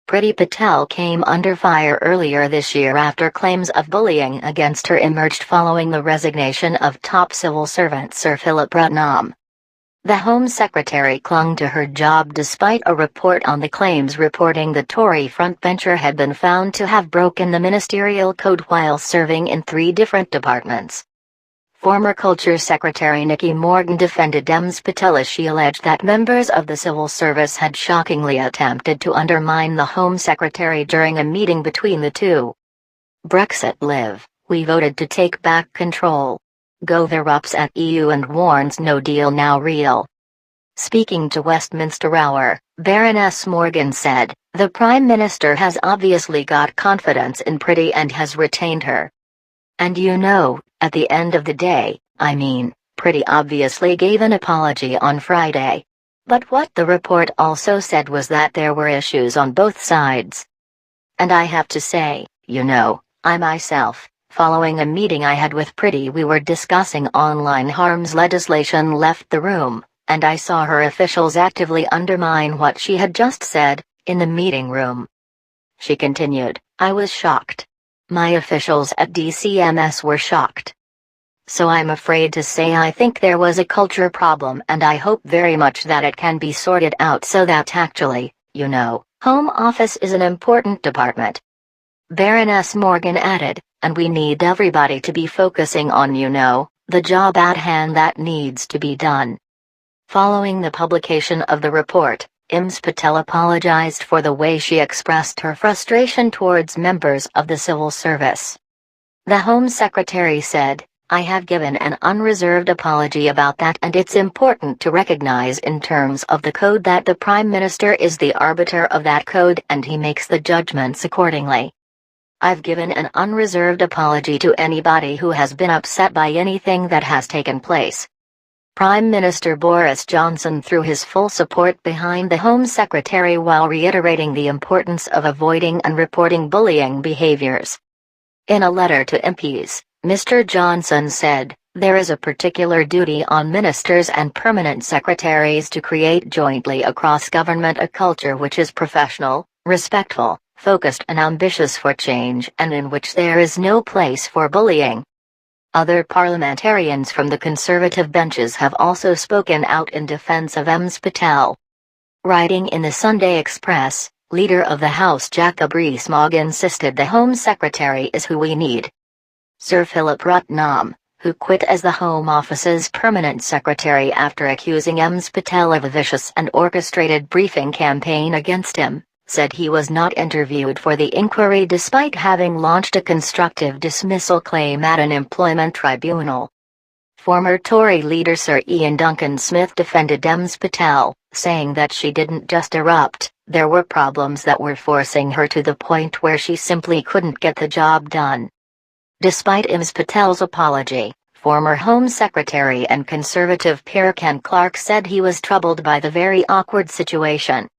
Priti Patel came under fire earlier this year after claims of bullying against her emerged following the resignation of top civil servant Sir Philip Putnam. The Home Secretary clung to her job despite a report on the claims reporting the Tory frontbencher had been found to have broken the ministerial code while serving in 3 different departments. Former Culture Secretary Nicky Morgan defended Ms Patel as she alleged that members of the civil service had shockingly attempted to undermine the Home Secretary during a meeting between the two. Brexit live, we voted to take back control. Gove erupts at EU and warns no deal now real. Speaking to Westminster Hour, Baroness Morgan said, "The Prime Minister has obviously got confidence in Priti and has retained her. And at the end of the day, Priti obviously gave an apology on Friday. But what the report also said was that there were issues on both sides. And I have to say, I myself, following a meeting I had with Priti, we were discussing online harms legislation, left the room, and I saw her officials actively undermine what she had just said, in the meeting room." She continued, "I was shocked. My officials at DCMS were shocked. So I'm afraid to say I think there was a culture problem, and I hope very much that it can be sorted out so that actually, Home Office is an important department." Baroness Morgan added, "And we need everybody to be focusing on, the job at hand that needs to be done." Following the publication of the report, Ms Patel apologized for the way she expressed her frustration towards members of the civil service. The Home Secretary said, "I have given an unreserved apology about that, and it's important to recognize in terms of the code that the Prime Minister is the arbiter of that code and he makes the judgments accordingly. I've given an unreserved apology to anybody who has been upset by anything that has taken place." Prime Minister Boris Johnson threw his full support behind the Home Secretary while reiterating the importance of avoiding and reporting bullying behaviors. In a letter to MPs, Mr. Johnson said, "There is a particular duty on ministers and permanent secretaries to create jointly across government a culture which is professional, respectful, focused and ambitious for change, and in which there is no place for bullying." Other parliamentarians from the Conservative benches have also spoken out in defense of Ms Patel. Writing in the Sunday Express, Leader of the House Jacob Rees-Mogg insisted the Home Secretary is who we need. Sir Philip Putnam, who quit as the Home Office's permanent secretary after accusing Ms Patel of a vicious and orchestrated briefing campaign against him, said he was not interviewed for the inquiry despite having launched a constructive dismissal claim at an employment tribunal. Former Tory leader Sir Ian Duncan Smith defended Ms Patel, saying that she didn't just erupt, there were problems that were forcing her to the point where she simply couldn't get the job done. Despite Ms Patel's apology, former Home Secretary and Conservative peer Ken Clarke said he was troubled by the very awkward situation.